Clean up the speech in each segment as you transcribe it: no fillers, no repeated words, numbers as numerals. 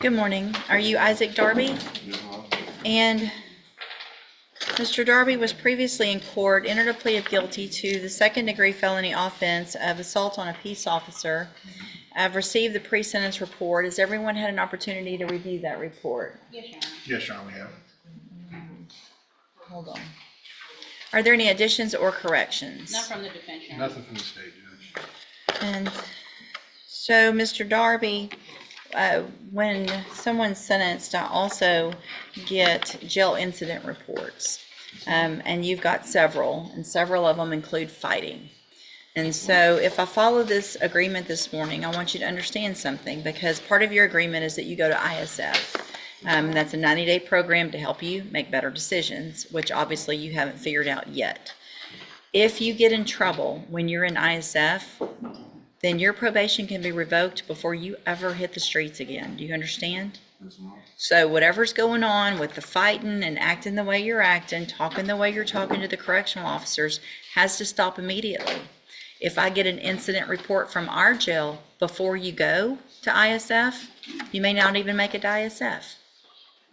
Good morning. Are you Isaac Darby? And Mr. Darby was previously in court, entered a plea of guilty to the second-degree felony offense of assault on a peace officer. I've received the pre-sentence report. Has everyone had an opportunity to review that report? Yes, Your Honor. Yes, Your Honor, we have. Hold on. Are there any additions or corrections? Not from the defense, Your Honor. Nothing from the state, Judge. And so, Mr. Darby, when someone's sentenced, I also get jail incident reports. And you've got several, and several of them include fighting. And so if I follow this agreement this morning, I want you to understand something, because part of your agreement is that you go to ISF. That's a 90-day program to help you make better decisions, which obviously you haven't figured out yet. If you get in trouble when you're in ISF, then your probation can be revoked before you ever hit the streets again. Do you understand? So whatever's going on with the fighting and acting the way you're acting, talking the way you're talking to the correctional officers, has to stop immediately. If I get an incident report from our jail before you go to ISF, you may not even make it to ISF.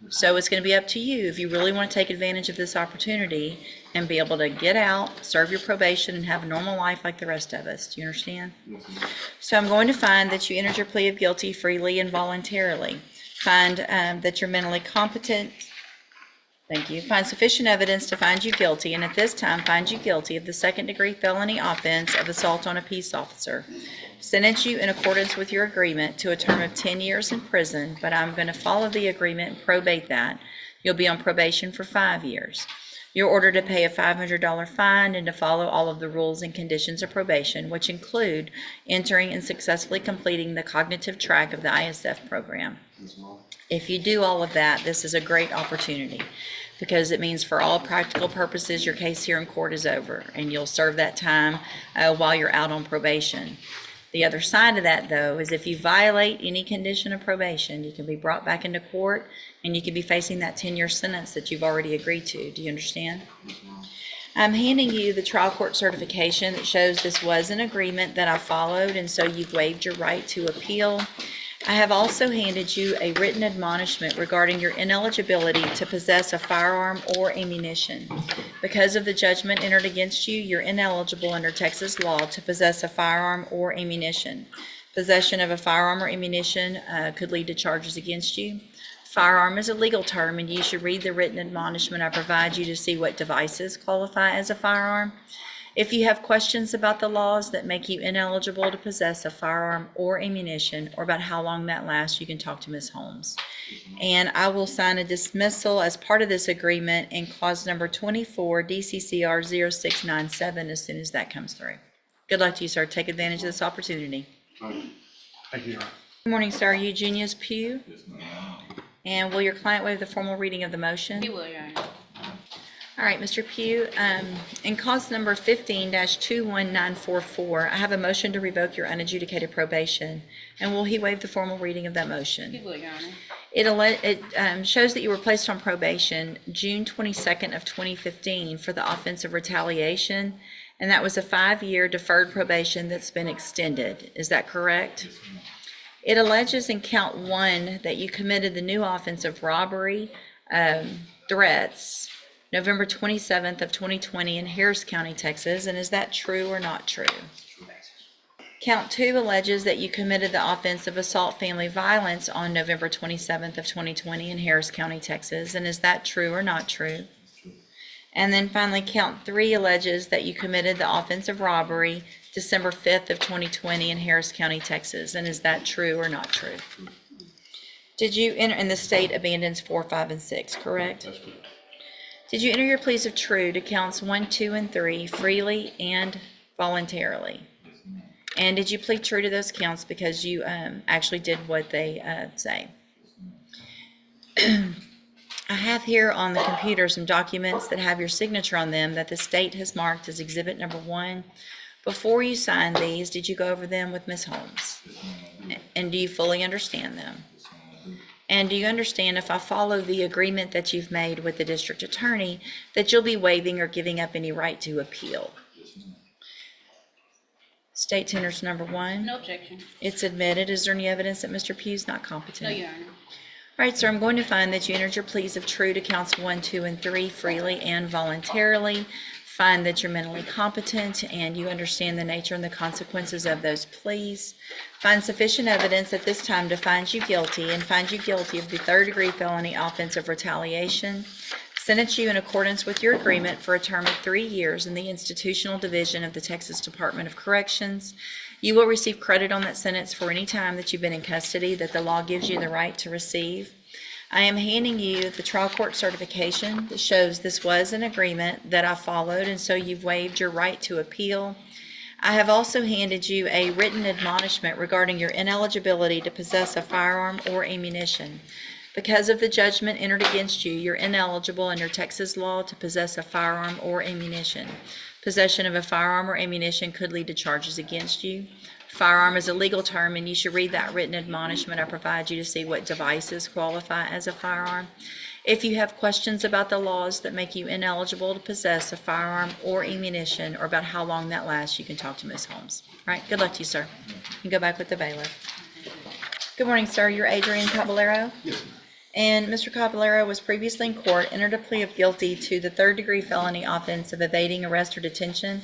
So it's going to be up to you if you really want to take advantage of this opportunity and be able to get out, serve your probation, and have a normal life like the rest of us. Do you understand? So I'm going to find that you entered your plea of guilty freely and voluntarily. Find that you're mentally competent. Thank you. Find sufficient evidence to find you guilty, and at this time find you guilty of the second-degree felony offense of assault on a peace officer. Sentence you in accordance with your agreement to a term of 10 years in prison, but I'm going to follow the agreement and probate that. You'll be on probation for 5 years. You're ordered to pay a $500 fine and to follow all of the rules and conditions of probation, which include entering and successfully completing the cognitive track of the ISF program. If you do all of that, this is a great opportunity, because it means for all practical purposes your case here in court is over, and you'll serve that time while you're out on probation. The other side of that, though, is if you violate any condition of probation, you can be brought back into court and you can be facing that 10-year sentence that you've already agreed to. Do you understand? I'm handing you the trial court certification that shows this was an agreement that I followed, and so you've waived your right to appeal. I have also handed you a written admonishment regarding your ineligibility to possess a firearm or ammunition. Because of the judgment entered against you, you're ineligible under Texas law to possess a firearm or ammunition. Possession of a firearm or ammunition could lead to charges against you. Firearm is a legal term, and you should read the written admonishment I provide you to see what devices qualify as a firearm. If you have questions about the laws that make you ineligible to possess a firearm or ammunition, or about how long that lasts, you can talk to Ms. Holmes. And I will sign a dismissal as part of this agreement in clause number 24, DCCR 0697, as soon as that comes through. Good luck to you, sir. Take advantage of this opportunity. Thank you, Your Honor. Good morning, sir. Eugenius Pew. And will your client waive the formal reading of the motion? He will, Your Honor. All right, Mr. Pew, in cause number 15-21944, I have a motion to revoke your unadjudicated probation. And will he waive the formal reading of that motion? He will, Your Honor. It shows that you were placed on probation June 22nd of 2015 for the offense of retaliation, and that was a 5-year deferred probation that's been extended. Is that correct? Yes, ma'am. It alleges in count 1 that you committed the new offense of robbery, threats, November 27th of 2020 in Harris County, Texas, and is that true or not true? Count 2 alleges that you committed the offense of assault family violence on November 27th of 2020 in Harris County, Texas, and is that true or not true? And then finally, count 3 alleges that you committed the offense of robbery December 5th of 2020 in Harris County, Texas, and is that true or not true? Did you enter, and the state abandons 4, 5, and 6, correct? That's correct. Did you enter your pleas of true to counts 1, 2, and 3 freely and voluntarily? Yes, ma'am. And did you plead true to those counts because you actually did what they say? I have here on the computer some documents that have your signature on them that the state has marked as exhibit number 1. Before you signed these, did you go over them with Ms. Holmes? Yes, ma'am. And do you fully understand them? Yes, ma'am. And do you understand, if I follow the agreement that you've made with the district attorney, that you'll be waiving or giving up any right to appeal? Yes, ma'am. State tenders number 1. No objection. It's admitted. Is there any evidence that Mr. Pew's not competent? No, Your Honor. right, sir, I'm going to find that you entered your pleas of true to counts 1, 2, and 3 freely and voluntarily. Find that you're mentally competent and you understand the nature and the consequences of those pleas. Find sufficient evidence at this time to find you guilty and find you guilty of the third-degree felony offense of retaliation. Sentence you in accordance with your agreement for a term of 3 years in the Institutional Division of the Texas Department of Corrections. You will receive credit on that sentence for any time that you've been in custody that the law gives you the right to receive. I am handing you the trial court certification that shows this was an agreement that I followed, and so you've waived your right to appeal. I have also handed you a written admonishment regarding your ineligibility to possess a firearm or ammunition. Because of the judgment entered against you, you're ineligible under Texas law to possess a firearm or ammunition. Possession of a firearm or ammunition could lead to charges against you. Firearm is a legal term, and you should read that written admonishment I provide you to see what devices qualify as a firearm. If you have questions about the laws that make you ineligible to possess a firearm or ammunition, or about how long that lasts, you can talk to Ms. Holmes. All right, good luck to you, sir. You can go back with the bailiff. Good morning, sir. You're Adrien Cabalero? Yes, ma'am. And Mr. Cabalero was previously in court, entered a plea of guilty to the third-degree felony offense of evading arrest or detention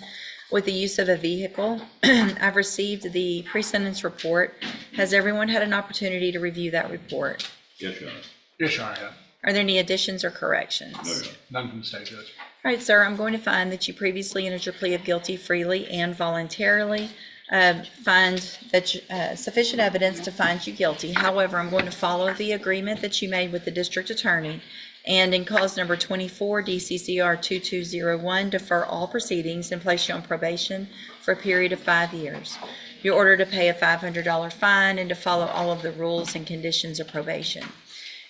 with the use of a vehicle. I've received the pre-sentence report. Has everyone had an opportunity to review that report? Yes, Your Honor. Yes, Your Honor, I have. Are there any additions or corrections? No, Your Honor. None from the state judge. All right, sir, I'm going to find that you previously entered your plea of guilty freely and voluntarily. Find that sufficient evidence to find you guilty. However, I'm going to follow the agreement that you made with the district attorney, and in cause number 24 DCCR 2201, defer all proceedings and place you on probation for a period of 5 years. You're ordered to pay a $500 fine and to follow all of the rules and conditions of probation.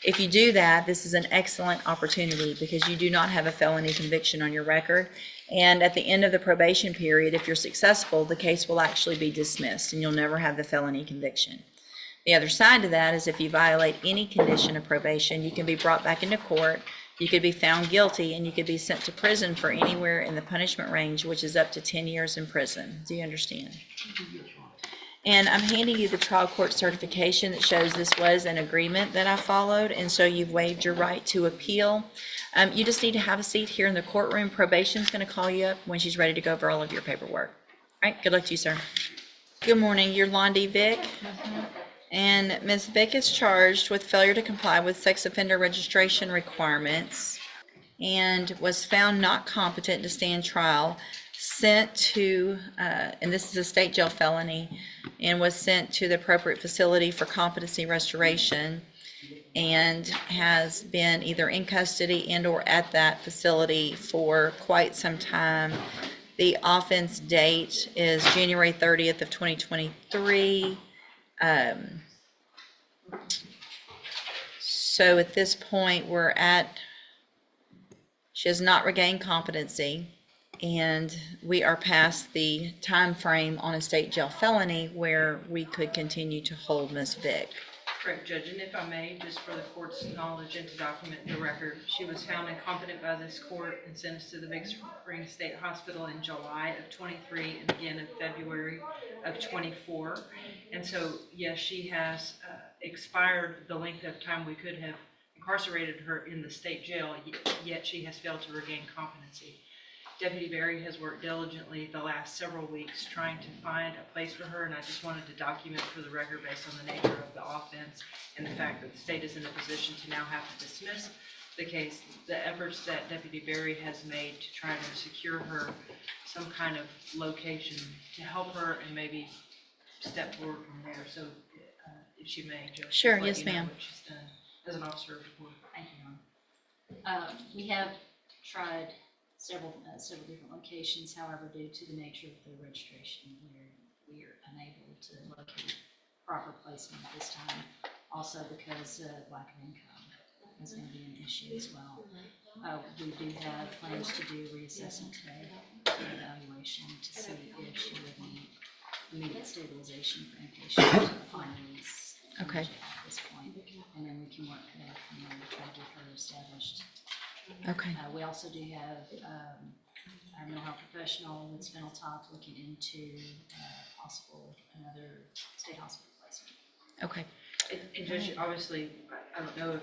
If you do that, this is an excellent opportunity because you do not have a felony conviction on your record. And at the end of the probation period, if you're successful, the case will actually be dismissed and you'll never have the felony conviction. The other side to that is if you violate any condition of probation, you can be brought back into court, you could be found guilty, and you could be sent to prison for anywhere in the punishment range, which is up to 10 years in prison. Do you understand? And I'm handing you the trial court certification that shows this was an agreement that I followed, and so you've waived your right to appeal. You just need to have a seat here in the courtroom. Probation's going to call you up when she's ready to go over all of your paperwork. All right, good luck to you, sir. Good morning, you're Lie Vic. And Ms. Vic is charged with failure to comply with sex offender registration requirements and was found not competent to stand trial, sent to, and this is a state jail felony, and was sent to the appropriate facility for competency restoration and has been either in custody and or at that facility for quite some time. The offense date is January 30th of 2023. So at this point, she has not regained competency, and we are past the time frame on a state jail felony where we could continue to hold Ms. Vic. Correct, Judge, and if I may, just for the court's knowledge and to document the record, she was found incompetent by this court and sentenced to the Big Spring State Hospital in July of 23 and again in February of 24. And so, yes, she has expired the length of time we could have incarcerated her in the state jail, yet she has failed to regain competency. Deputy Berry has worked diligently the last several weeks trying to find a place for her, and I just wanted to document for the record based on the nature of the offense and the fact that the state is in a position to now have to dismiss the case, the efforts that Deputy Berry has made to try to secure her some kind of location to help her and maybe step forward from there. So if she may, Judge, Sure, let yes, you know ma'am. what she's done as an officer of the court. Thank you, Ron. We have tried several different locations, however, due to the nature of the registration, we are unable to locate proper placement at this time. Also because lack of income is going to be an issue as well. We do have plans to do reassessment today, evaluation to see if she would need immediate stabilization for inpatient upon release. Okay. At this point, and then we can work from there to try to get her established. Okay. We also do have our mental health professional with Spinal Top looking into possible another state hospital placement. Okay. And Judge, obviously, I don't know if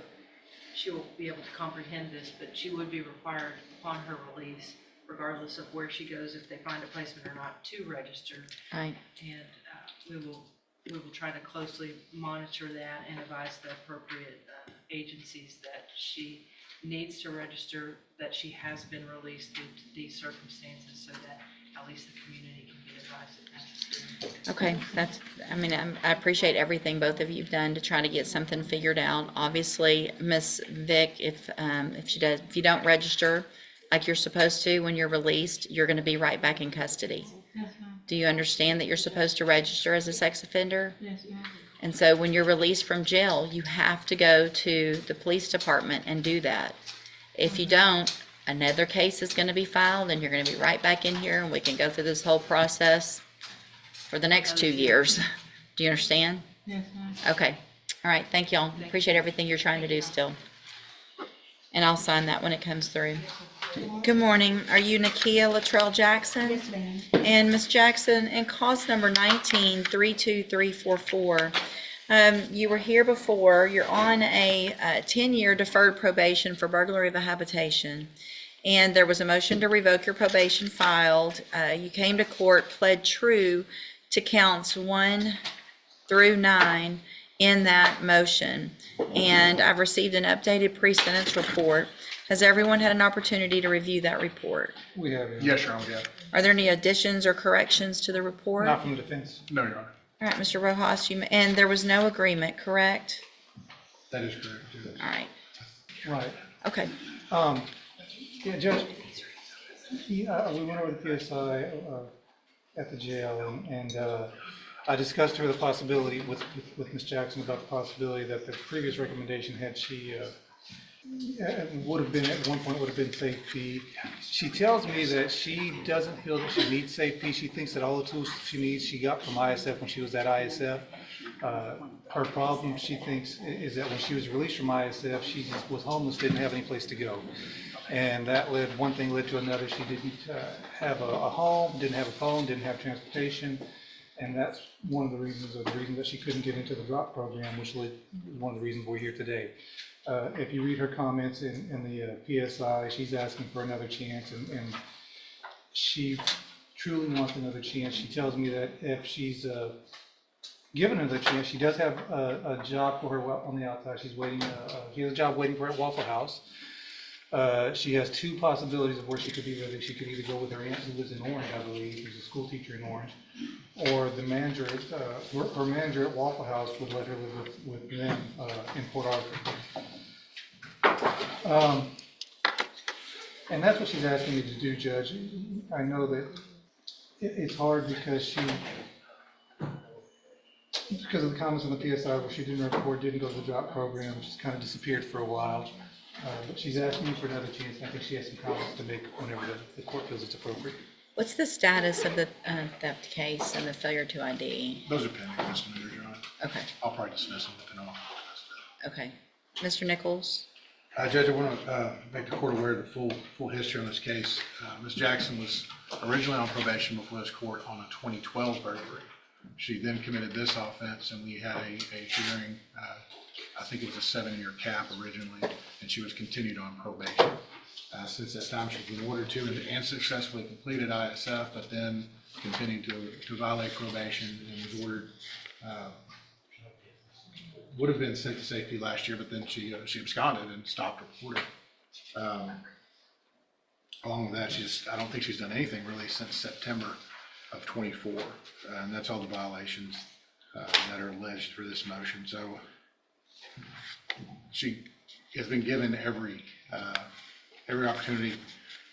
she will be able to comprehend this, but she would be required upon her release, regardless of where she goes, if they find a placement or not, to register. Right. And we will try to closely monitor that and advise the appropriate agencies that she needs to register, that she has been released due to these circumstances, so that at least the community can get advice if necessary. Okay, I appreciate everything both of you've done to try to get something figured out. Obviously, Miss Vic, if you don't register like you're supposed to when you're released, you're going to be right back in custody. Yes, ma'am. Do you understand that you're supposed to register as a sex offender? Yes, ma'am. And so when you're released from jail, you have to go to the police department and do that. If you don't, another case is going to be filed and you're going to be right back in here and we can go through this whole process for the next 2 years. Do you understand? Yes, ma'am. Okay. All right. Thank y'all. Appreciate everything you're trying to do still. And I'll sign that when it comes through. Good morning. Are you Nikia Jackson? Yes, ma'am. And Ms. Jackson, in cause number 19-32344, you were here before. You're on a 10-year deferred probation for burglary of a habitation. And there was a motion to revoke your probation filed. You came to court, pled true to counts 1 through 9 in that motion. And I've received an updated pre-sentence report. Has everyone had an opportunity to review that report? We have, Your Honor. Yes, Your Honor, we have. Are there any additions or corrections to the report? Not from the defense. No, Your Honor. All right, Mr. Rojas, and there was no agreement, correct? That is correct. Yes. All right, Right. okay. Yeah, Judge, we went over the PSI at the jail, and I discussed her the possibility with Ms. Jackson about the possibility that the previous recommendation had she would have been, at one point, would have been safe P. She tells me that she doesn't feel that she needs safe P. She thinks that all the tools she needs, she got from ISF when she was at ISF. Her problem, she thinks, is that when she was released from ISF, she just was homeless, didn't have any place to go. And that one thing led to another. She didn't have a home, didn't have a phone, didn't have transportation. And that's one of the reasons, or the reason that she couldn't get into the drop program, which was one of the reasons we're here today. If you read her comments in the PSI, she's asking for another chance, and she truly wants another chance. She tells me that if she's given another chance, she does have a job for her on the outside. She's waiting. She has a job waiting for her at Waffle House. She has 2 possibilities of where she could be living. She could either go with her aunt who lives in Orange, I believe, who's a school teacher in Orange, or the manager, her manager at Waffle House would let her live with them in Port Arthur. And that's what she's asking me to do, Judge. I know that it's hard because of the comments on the PSI where she didn't report, didn't go to the drop program, she's kind of disappeared for a while. But she's asking me for another chance, and I think she has some comments to make whenever the court feels it's appropriate. What's the status of the theft case and the failure to ID? Those are pending misdemeanors, Your Honor. Okay, I'll probably dismiss them depending on. okay. Mr. Nichols? Judge, I want to make the court aware of the full history on this case. Ms. Jackson was originally on probation before this court on a 2012 burglary. She then committed this offense, and we had a hearing. I think it was a 7-year cap originally, and she was continued on probation. Since that time, she's been ordered to and successfully completed ISF, but then continued to violate probation and was ordered. Would have been sent to safety last year, but then she absconded and stopped reporting. Along with that, I don't think she's done anything really since September of 24, and that's all the violations that are alleged for this motion. So she has been given every opportunity,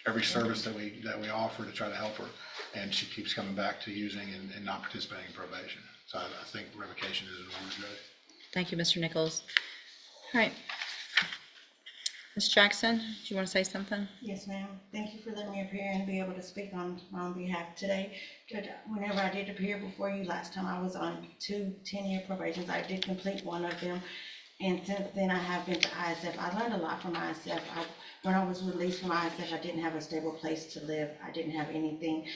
every service that we offer to try to help her, and she keeps coming back to using and not participating in probation. So I think revocation is an order, Judge. Thank you, Mr. Nichols. All right. Ms. Jackson, do you want to say something? Yes, ma'am. Thank you for letting me appear and be able to speak on my own behalf today. Judge, whenever I did appear before you last time, I was on 2 10-year probations. I did complete one of them. And since then, I have been to ISF. I learned a lot from ISF. When I was released from ISF, I didn't have a stable place to live. I didn't have anything.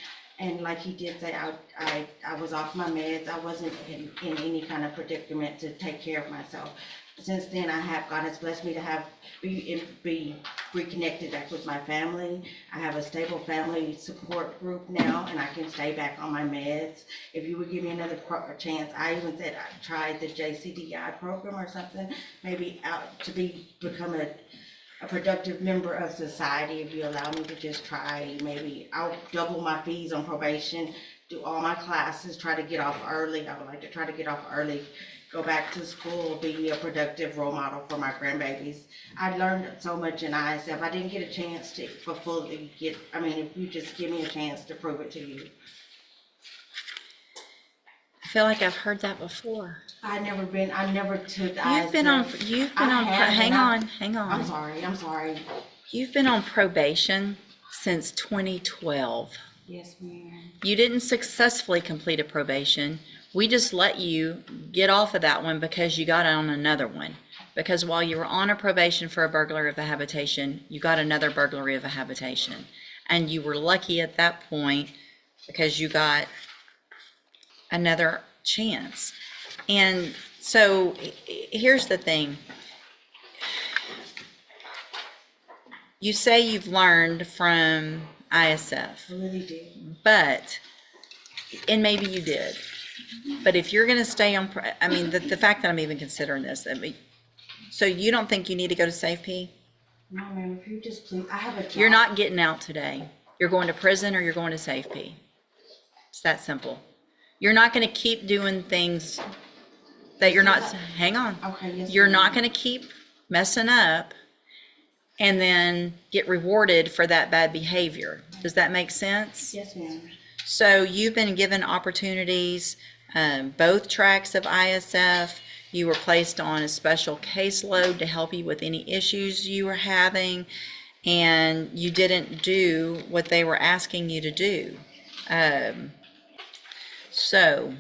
And like he did say, I was off my meds. I wasn't in any kind of predicament to take care of myself. Since then, God has blessed me to be reconnected back with my family. I have a stable family support group now, and I can stay back on my meds. If you would give me another chance, I even said I tried the JCDI program or something, maybe out to become a productive member of society. If you allow me to just try, maybe I'll double my fees on probation, do all my classes, try to get off early. I would like to try to get off early, go back to school, be a productive role model for my grandbabies. I learned so much in ISF. I didn't get a chance to if you just give me a chance to prove it to you. I feel like I've heard that before. I never took You've been on, hang on. I'm sorry. You've been on probation since 2012. Yes, ma'am. You didn't successfully complete a probation. We just let you get off of that one because you got on another one. Because while you were on a probation for a burglary of a habitation, you got another burglary of a habitation. And you were lucky at that point because you got another chance. And so here's the thing. You say you've learned from ISF. I really did. But, and maybe you did, but if you're going to stay on, the fact that I'm even considering this, so you don't think you need to go to SafeP? No, ma'am, if you just please, I have a job. You're not getting out today. You're going to prison or you're going to SafeP. It's that simple. You're not going to keep doing things that you're not, hang on. Okay, yes. You're ma'am. not going to keep messing up and then get rewarded for that bad behavior. Does that make sense? Yes, ma'am. So you've been given opportunities, both tracks of ISF. You were placed on a special caseload to help you with any issues you were having, and you didn't do what they were asking you to do. So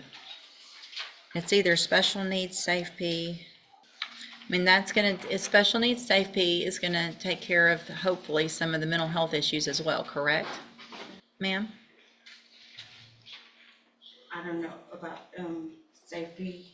it's either special needs SafeP. Special needs SafeP is gonna take care of hopefully some of the mental health issues as well, correct, ma'am? I don't know about safety.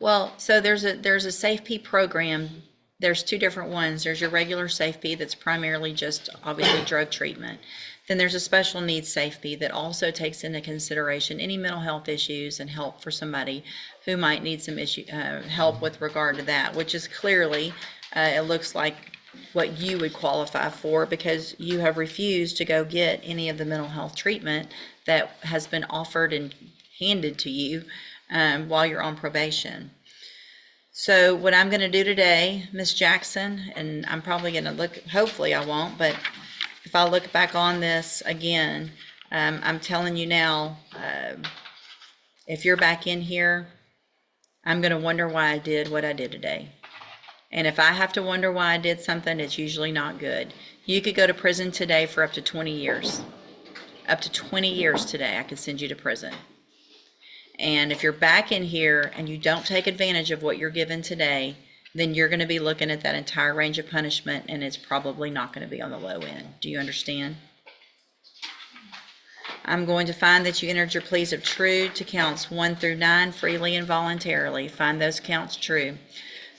Well, so there's a SafeP program. There's two different ones. There's your regular SafeP that's primarily just obviously drug treatment. Then there's a special needs SafeP that also takes into consideration any mental health issues and help for somebody who might need some help with regard to that, which is clearly, it looks like what you would qualify for because you have refused to go get any of the mental health treatment that has been offered and handed to you while you're on probation. So what I'm going to do today, Ms. Jackson, and I'm probably going to look, hopefully I won't, but if I look back on this again, I'm telling you now, if you're back in here, I'm going to wonder why I did what I did today. And if I have to wonder why I did something, it's usually not good. You could go to prison today for up to 20 years. Up to 20 years today, I could send you to prison. And if you're back in here and you don't take advantage of what you're given today, then you're going to be looking at that entire range of punishment, and it's probably not going to be on the low end. Do you understand? I'm going to find that you entered your pleas of true to counts 1 through 9 freely and voluntarily. Find those counts true.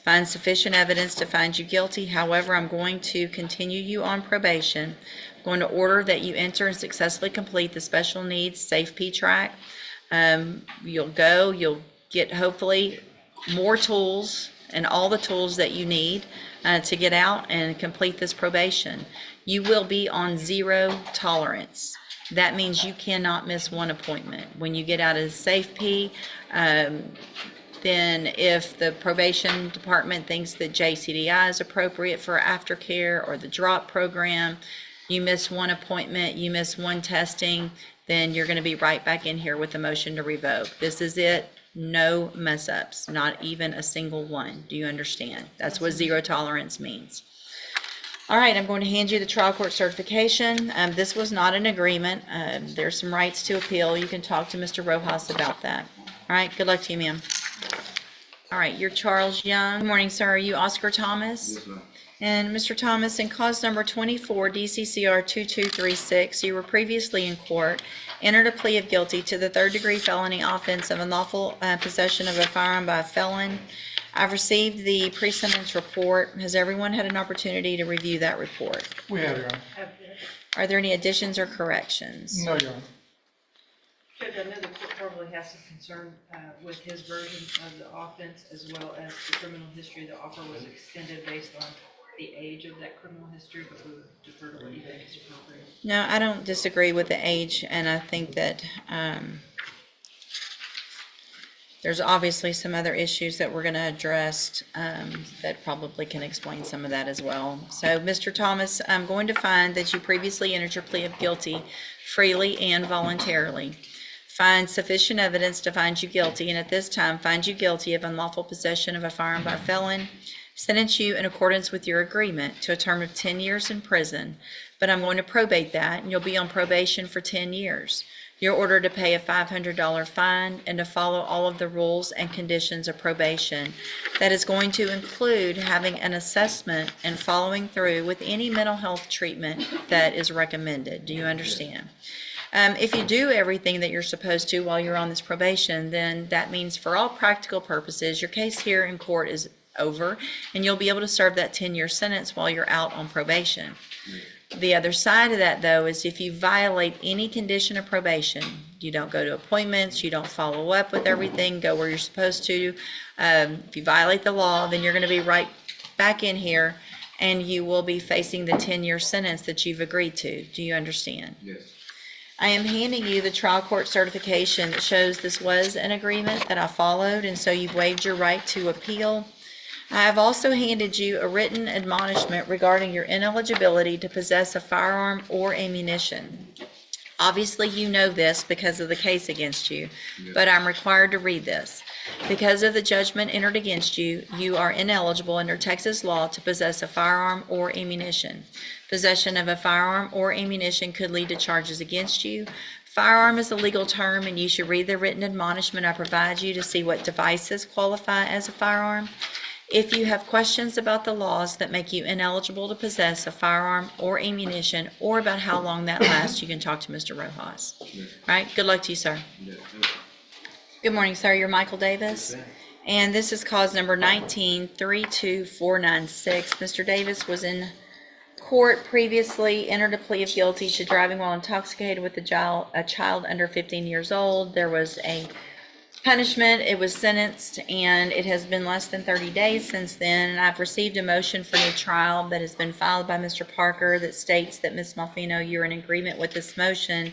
Find sufficient evidence to find you guilty. However, I'm going to continue you on probation. I'm going to order that you enter and successfully complete the special needs SafeP track. You'll get hopefully more tools and all the tools that you need to get out and complete this probation. You will be on 0 tolerance. That means you cannot miss one appointment. When you get out of SafeP, then if the probation department thinks that JCDI is appropriate for aftercare or the drop program, you miss one appointment, you miss one testing, then you're going to be right back in here with a motion to revoke. This is it. No mess ups, not even a single one. Do you understand? That's what 0 tolerance means. All right, I'm going to hand you the trial court certification. This was not an agreement. There's some rights to appeal. You can talk to Mr. Rojas about that. All right, good luck to you, ma'am. All right, you're Charles Young. Good morning, sir. Are you Oscar Thomas? Yes, ma'am. And Mr. Thomas, in cause number 24 DCCR 2236, you were previously in court, entered a plea of guilty to the third-degree felony offense of unlawful possession of a firearm by a felon. I've received the pre-sentence report. Has everyone had an opportunity to review that report? We have, Your Honor. Are there any additions or corrections? No, Your Honor. Judge, I know the court probably has some concern with his version of the offense as well as the criminal history. The offer was extended based on the age of that criminal history, but we would defer to what you think is appropriate. No, I don't disagree with the age, and I think that there's obviously some other issues that we're going to address that probably can explain some of that as well. So, Mr. Thomas, I'm going to find that you previously entered your plea of guilty freely and voluntarily. Find sufficient evidence to find you guilty, and at this time find you guilty of unlawful possession of a firearm by a felon. Sentence you in accordance with your agreement to a term of 10 years in prison, but I'm going to probate that, and you'll be on probation for 10 years. You're ordered to pay a $500 fine and to follow all of the rules and conditions of probation. That is going to include having an assessment and following through with any mental health treatment that is recommended. Do you understand? If you do everything that you're supposed to while you're on this probation, then that means for all practical purposes, your case here in court is over, and you'll be able to serve that 10-year sentence while you're out on probation. The other side of that, though, is if you violate any condition of probation, you don't go to appointments, you don't follow up with everything, go where you're supposed to. If you violate the law, then you're going to be right back in here, and you will be facing the 10-year sentence that you've agreed to. Do you understand? Yes. I am handing you the trial court certification that shows this was an agreement that I followed, and so you've waived your right to appeal. I have also handed you a written admonishment regarding your ineligibility to possess a firearm or ammunition. Obviously, you know this because of the case against you, but I'm required to read this. Because of the judgment entered against you, you are ineligible under Texas law to possess a firearm or ammunition. Possession of a firearm or ammunition could lead to charges against you. Firearm is a legal term, and you should read the written admonishment I provide you to see what devices qualify as a firearm. If you have questions about the laws that make you ineligible to possess a firearm or ammunition, or about how long that lasts, you can talk to Mr. Rojas. Right? Good luck to you, sir. Good morning, sir. You're Michael Davis. And this is cause number 19-32496. Mr. Davis was in court previously, entered a plea of guilty to driving while intoxicated with a child under 15 years old. There was a punishment, it was sentenced, and it has been less than 30 days since then. And I've received a motion for new trial that has been filed by Mr. Parker that states that Ms. Malfino, you're in agreement with this motion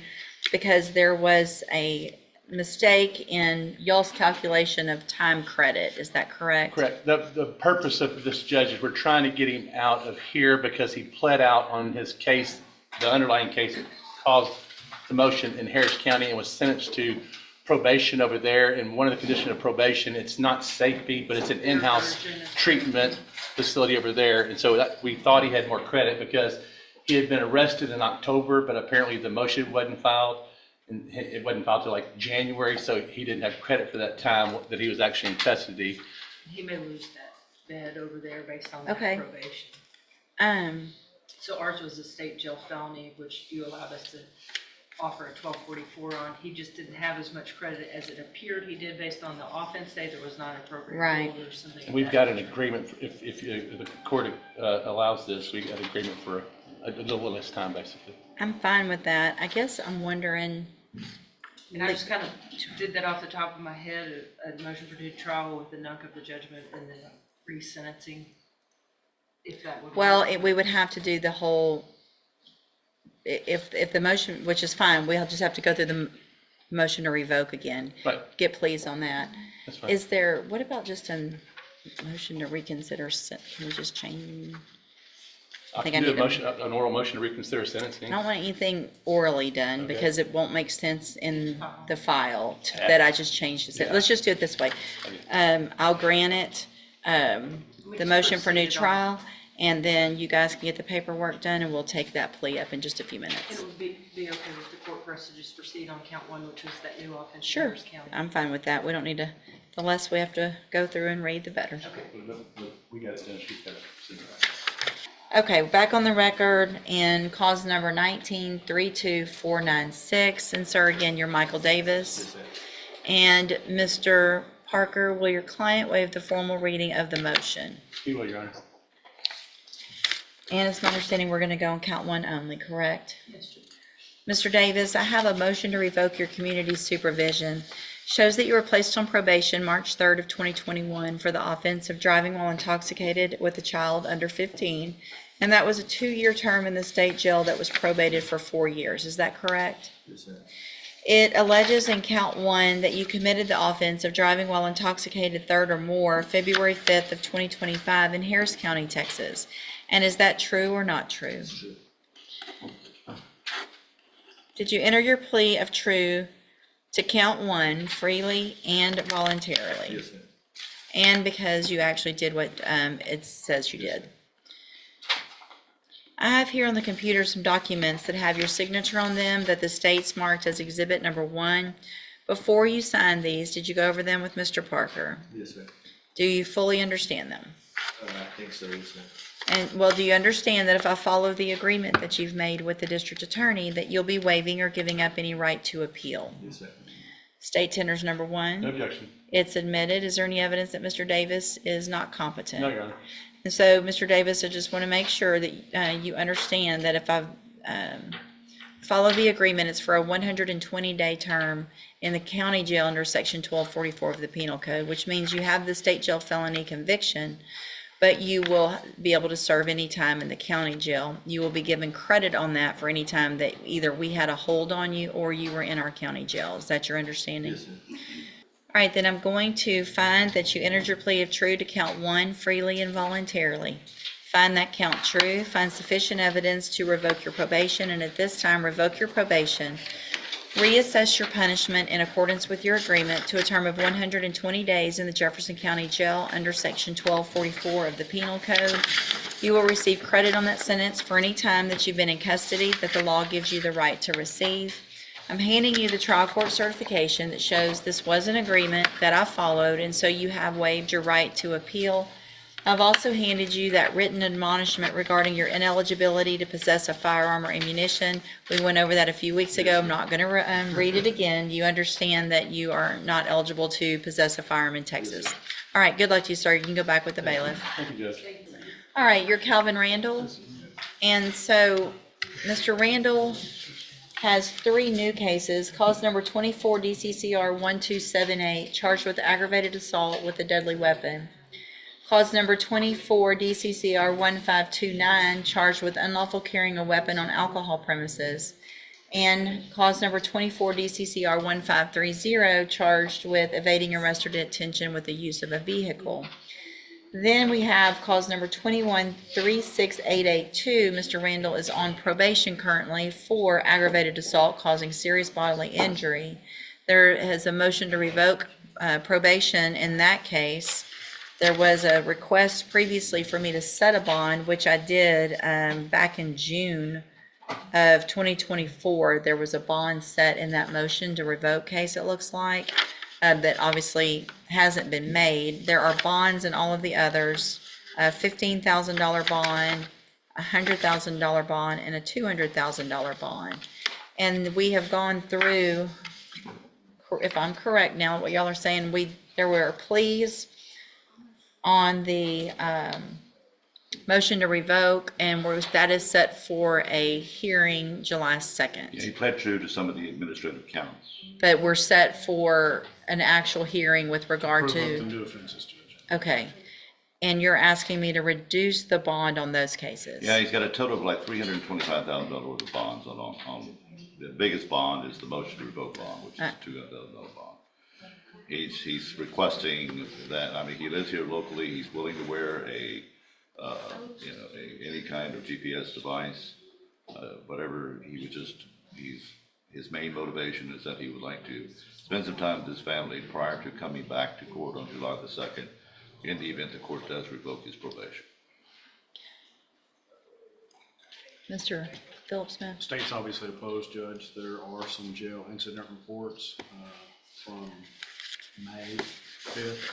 because there was a mistake in y'all's calculation of time credit. Is that correct? Correct. The purpose of this, judge, is we're trying to get him out of here because he pled out on his case, the underlying case that caused the motion in Harris County, and was sentenced to probation over there. And one of the conditions of probation, it's not safety, but it's an in-house treatment facility over there. And so we thought he had more credit because he had been arrested in October, but apparently the motion wasn't filed, and it wasn't filed till like January, so he didn't have credit for that time that he was actually in custody. He may lose that bed over there based on that Okay. probation. Um, So ours was a state jail felony, which you allowed us to offer a 1244 on. He just didn't have as much credit as it appeared he did based on the offense day. There was not an appropriate Right. rule or something. like We've that. got an agreement, if the court allows this, we got an agreement for a little less time, basically. I'm fine with that. I guess I'm wondering, And I just kind of did that off the top of my head, a motion for new trial with the nunk of the judgment and then resentencing, if that would work. well, we would have to do the whole, if the motion, which is fine, we'll just have to go through the motion to revoke again. Right, Get pleas on that. that's fine. Is there, what about just a motion to reconsider, can we just change? I think can I do a need a- motion, an oral motion to reconsider I sentencing. don't want anything orally done Okay. because it won't make sense in the file Yeah. that I just changed it. Yeah. Let's just do it this way. Okay. I'll grant it, the motion for new trial, And then you guys can get the paperwork done and we'll take that plea up in just a few It minutes. would be okay with the court for us to just proceed on count one, which was that new offense in Sure, Harris County. I'm fine with that. We don't need to, the less we have to go through and read, the better. We got it done, she's got it. Okay, back on the record in cause number 1932496. And sir, again, you're Michael Davis. And Mr. Parker, will your client waive the formal reading of the motion? You will, Your Honor. And it's my understanding we're going to go on count one only, correct? Yes, Judge. Mr. Davis, I have a motion to revoke your community supervision. Shows that you were placed on probation March 3rd of 2021 for the offense of driving while intoxicated with a child under 15. And that was a 2-year term in the state jail that was probated for 4 years. Is that correct? Yes, ma'am. It alleges in count one that you committed the offense of driving while intoxicated third or more February 5th of 2025 in Harris County, Texas. And is that true or not true? True. Did you enter your plea of true to count one freely and voluntarily? Yes, ma'am. And because you actually did what it says you did? I have here on the computer some documents that have your signature on them that the state's marked as exhibit number 1. Before you signed these, did you go over them with Mr. Parker? Yes, ma'am. Do you fully understand them? I think so, yes, ma'am. And, well, do you understand that if I follow the agreement that you've made with the district attorney, that you'll be waiving or giving up any right to appeal? Yes, ma'am. State tenders number 1. No objection. It's admitted. Is there any evidence that Mr. Davis is not competent? No, Your Honor. And so, Mr. Davis, I just want to make sure that you understand that if I follow the agreement, it's for a 120-day term in the county jail under Section 1244 of the Penal Code, which means you have the state jail felony conviction, but you will be able to serve any time in the county jail. You will be given credit on that for any time that either we had a hold on you or you were in our county jail. Is that your understanding? Yes, ma'am. All right, then I'm going to find that you entered your plea of true to count one freely and voluntarily. Find that count true, find sufficient evidence to revoke your probation, and at this time revoke your probation. Reassess your punishment in accordance with your agreement to a term of 120 days in the Jefferson County Jail under Section 1244 of the Penal Code. You will receive credit on that sentence for any time that you've been in custody that the law gives you the right to receive. I'm handing you the trial court certification that shows this was an agreement that I followed, and so you have waived your right to appeal. I've also handed you that written admonishment regarding your ineligibility to possess a firearm or ammunition. We went over that a few weeks ago. I'm not going to read it again. You understand that you are not eligible to possess a firearm in Texas. All right, good luck to you, sir. You can go back with the bailiff. Thank you, Judge. All right, you're Calvin Randall. And so Mr. Randall has 3 new cases. Cause number 24 DCCR 1278, charged with aggravated assault with a deadly weapon. Cause number 24 DCCR 1529, charged with unlawful carrying a weapon on alcohol premises. And cause number 24 DCCR 1530, charged with evading arrest or detention with the use of a vehicle. Then we have cause number 2136882. Mr. Randall is on probation currently for aggravated assault causing serious bodily injury. There is a motion to revoke probation in that case. There was a request previously for me to set a bond, which I did back in June of 2024. There was a bond set in that motion to revoke case, it looks like. That obviously hasn't been made. There are bonds in all of the others, a $15,000 bond, a $100,000 bond, and a $200,000 bond. And we have gone through, if I'm correct now, what y'all are saying, there were pleas on the motion to revoke, and that is set for a hearing July 2nd. Yeah, he pled true to some of the administrative counts. But we're set for an actual hearing with regard Prove up the to, new offenses, Judge. okay. And you're asking me to reduce the bond on those cases? Yeah, he's got a total of like $325,000 worth of bonds on, the biggest bond is the motion to revoke bond, which is a $200,000 bond. He's requesting that, I mean, he lives here locally, he's willing to wear any kind of GPS device, whatever, his main motivation is that he would like to spend some time with his family prior to coming back to court on July the 2nd, in the event the court does revoke his probation. Mr. Phillips Smith? State's obviously opposed, Judge. There are some jail incident reports from May 5th.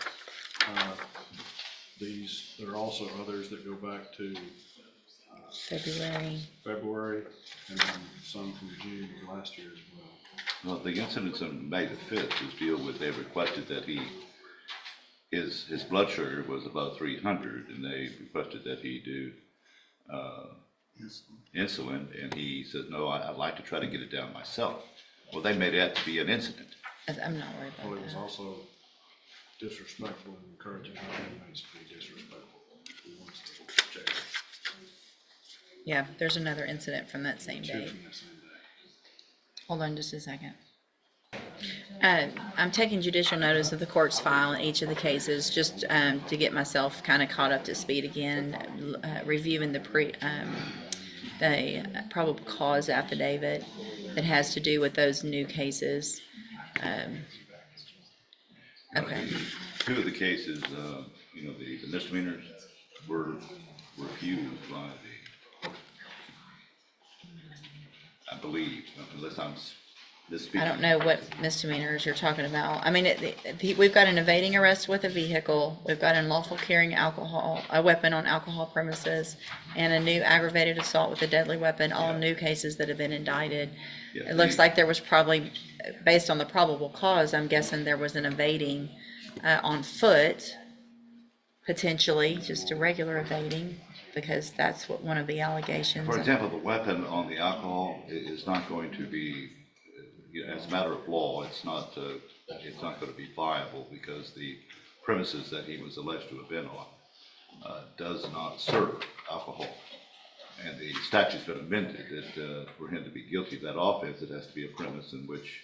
There are also others that go back to February, and then some from June of last year as well. Well, the incidents on May the 5th is deal with, they requested that his blood sugar was above 300, and they requested that he do insulin, and he said, no, I'd like to try to get it down myself. Well, they made that to be an incident. I'm not worried Well, about it was that. also disrespectful and encouraging our inmates to be disrespectful. Once they jail. Yeah, there's another incident from that same Two day. from that same day. Hold on just a second. I'm taking judicial notice of the court's file in each of the cases, just to get myself kind of caught up to speed again, reviewing the probable cause affidavit that has to do with those new cases. Okay, Two of the cases, the misdemeanors were refused by I believe, unless I'm misspeaking. I don't know what misdemeanors you're talking about. I mean, we've got an evading arrest with a vehicle, we've got unlawful carrying a weapon on alcohol premises, and a new aggravated assault with a deadly weapon, all new cases that have been indicted. Yeah, It looks like there was probably, based on the probable cause, I'm guessing there was an evading on foot, potentially, just a regular evading, because that's what one of the allegations. For example, the weapon on the alcohol is not going to be, as a matter of law, it's not going to be viable because the premises that he was alleged to have been on does not serve alcohol. And the statute's been amended that for him to be guilty of that offense, it has to be a premise in which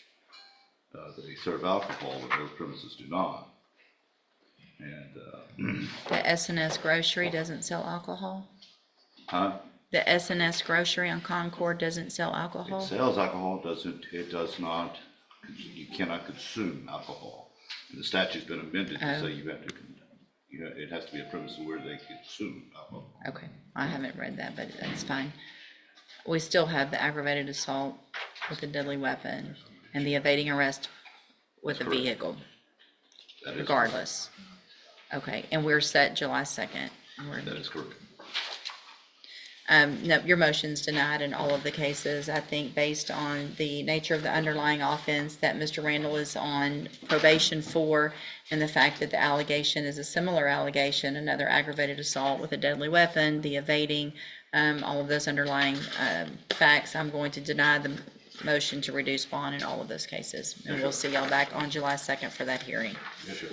they serve alcohol and those premises do not. And The S&S grocery doesn't sell alcohol? The S&S grocery on Concord doesn't sell It alcohol? sells alcohol, it does not, you cannot consume alcohol. And the statute's been amended to say you have to, it has to be a premise where they consume alcohol. Okay, I haven't read that, but that's fine. We still have the aggravated assault with a deadly weapon and the evading arrest with a That's correct. vehicle, That is regardless. Okay, and we're set July 2nd. correct. That is correct. No, your motion's denied in all of the cases, I think, based on the nature of the underlying offense that Mr. Randall is on probation for, and the fact that the allegation is a similar allegation, another aggravated assault with a deadly weapon, the evading, all of those underlying facts. I'm going to deny the motion to reduce bond in all of those cases. And we'll see y'all back on July 2nd for that hearing. Yes, sir.